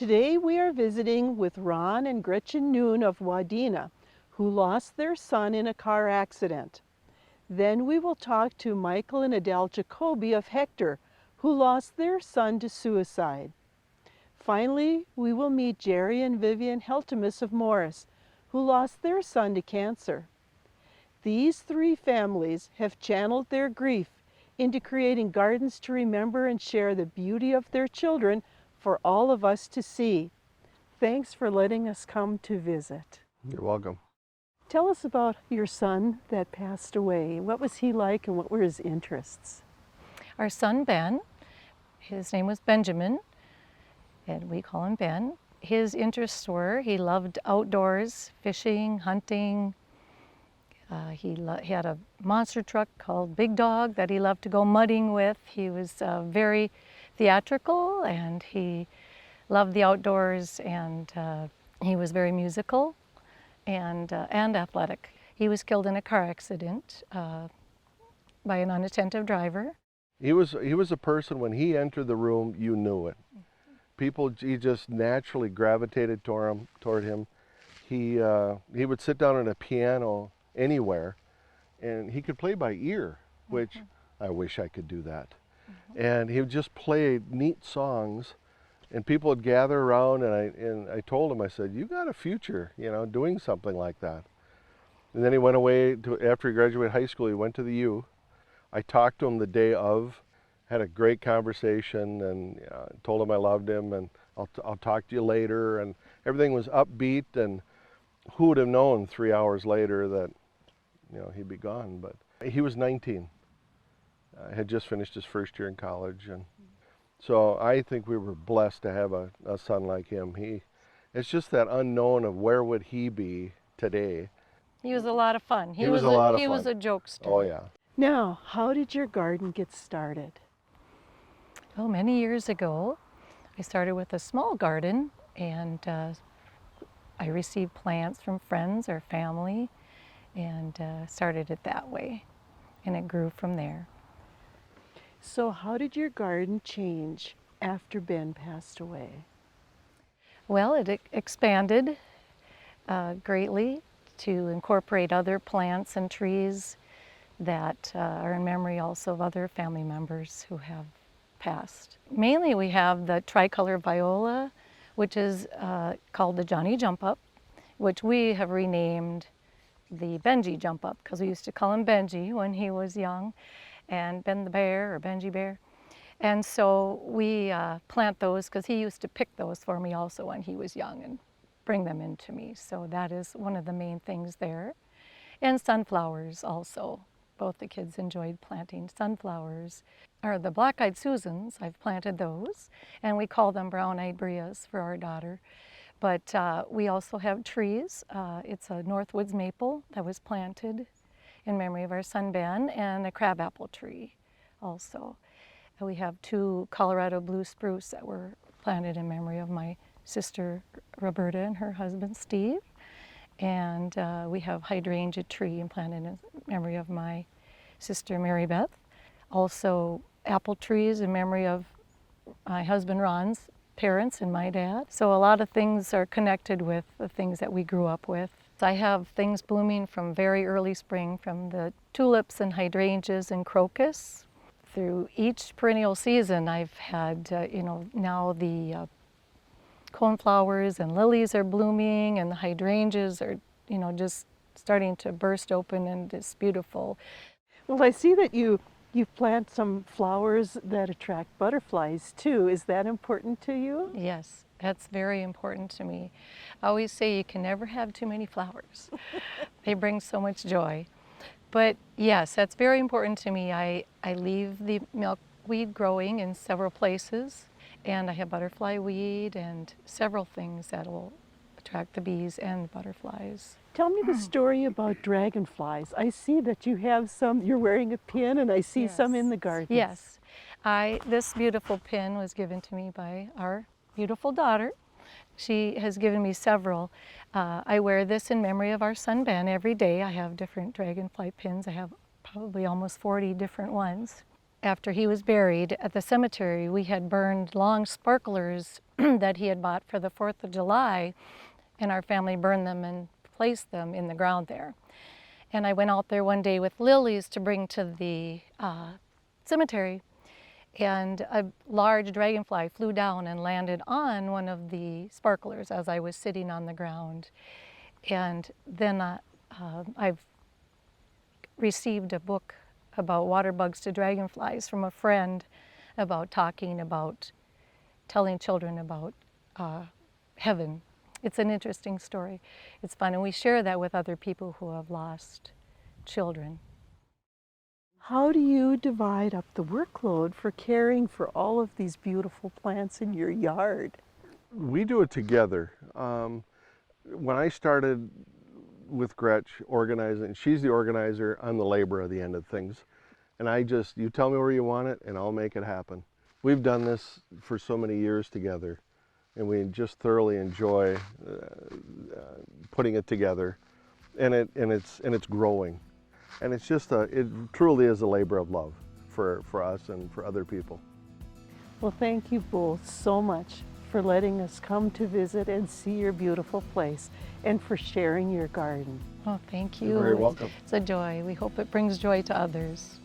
Today we are visiting with Ron and Gretchen Noon of Wadena, who lost their son in a car accident. Then we will talk to Michael and Adele Jacoby of Hector, who lost their son to suicide. Finally, we will meet Jerry and Vivian Heltemus of Morris, who lost their son to cancer. These three families have channeled their grief into creating gardens to remember and share the beauty of their children for all of us to see. Thanks for letting us come to visit. You're welcome. Tell us about your son that passed away. What was he like and what were his interests? Our son Ben, his name was Benjamin, and we call him Ben. His interests were, he loved outdoors, fishing, hunting. He had a monster truck called Big Dog that he loved to go mudding with. He was very theatrical and he loved the outdoors, and he was very musical and athletic. He was killed in a car accident by an unattentive driver. He was a person, when he entered the room, you knew it. He just naturally gravitated toward him. He would sit down at a piano anywhere, and he could play by ear, which I wish I could do that. And he would just play neat songs, and people would gather around, and I told him, I said, you got a future, doing something like that. And then he went away after he graduated high school. He went to the U. I talked to him the day of, had a great conversation, and told him I loved him, and I'll talk to you later, and everything was upbeat. And who would have known 3 hours later that he'd be gone? But he was 19. Had just finished his first year in college, and so I think we were blessed to have a son like him. It's just that unknown of where would he be today. He was a lot of fun. He was a lot of fun. He was a jokester. Oh yeah. Now, how did your garden get started? Well, many years ago, I started with a small garden, and I received plants from friends or family, and started it that way, and it grew from there. So how did your garden change after Ben passed away? Well, it expanded greatly to incorporate other plants and trees that are in memory also of other family members who have passed. Mainly we have the tricolor viola, which is called the Johnny Jump Up, which we have renamed the Benji Jump Up, because we used to call him Benji when he was young, and Ben the Bear or Benji Bear. And so we plant those because he used to pick those for me also when he was young and bring them into me. So that is one of the main things there. And sunflowers also. Both the kids enjoyed planting sunflowers. Or the black-eyed Susans, I've planted those, and we call them brown-eyed Brias for our daughter. But we also have trees. It's a Northwoods maple that was planted in memory of our son Ben, and a crabapple tree also. And we have 2 Colorado blue spruce that were planted in memory of my sister Roberta and her husband Steve. And we have hydrangea tree planted in memory of my sister Mary Beth. Also apple trees in memory of my husband Ron's parents and my dad. So a lot of things are connected with the things that we grew up with. I have things blooming from very early spring, from the tulips and hydrangeas and crocus. Through each perennial season I've had, now the coneflowers and lilies are blooming, and the hydrangeas are, just starting to burst open, and it's beautiful. Well, I see that you plant some flowers that attract butterflies too. Is that important to you? Yes, that's very important to me. I always say you can never have too many flowers. They bring so much joy. But yes, that's very important to me. I leave the milkweed growing in several places, and I have butterfly weed and several things that will attract the bees and butterflies. Tell me the story about dragonflies. I see that you have some, you're wearing a pin, and I see some in the garden. Yes. This beautiful pin was given to me by our beautiful daughter. She has given me several. I wear this in memory of our son Ben every day. I have different dragonfly pins. I have probably almost 40 different ones. after he was buried at the cemetery, we had burned long sparklers that he had bought for the 4th of July, and our family burned them and placed them in the ground there. And I went out there one day with lilies to bring to the cemetery, and a large dragonfly flew down and landed on one of the sparklers as I was sitting on the ground. And then I've received a book about water bugs to dragonflies from a friend, about telling children about heaven. It's an interesting story. It's fun, and we share that with other people who have lost children. How do you divide up the workload for caring for all of these beautiful plants in your yard? We do it together. When I started with Gretch organizing, she's the organizer, I'm the laborer at the end of things. And you tell me where you want it and I'll make it happen. We've done this for so many years together, and we just thoroughly enjoy putting it together. And it's growing. And it's just it truly is a labor of love for us and for other people. Well, thank you both so much for letting us come to visit and see your beautiful place, and for sharing your garden. Oh, thank you. You're very welcome. It's a joy. We hope it brings joy to others.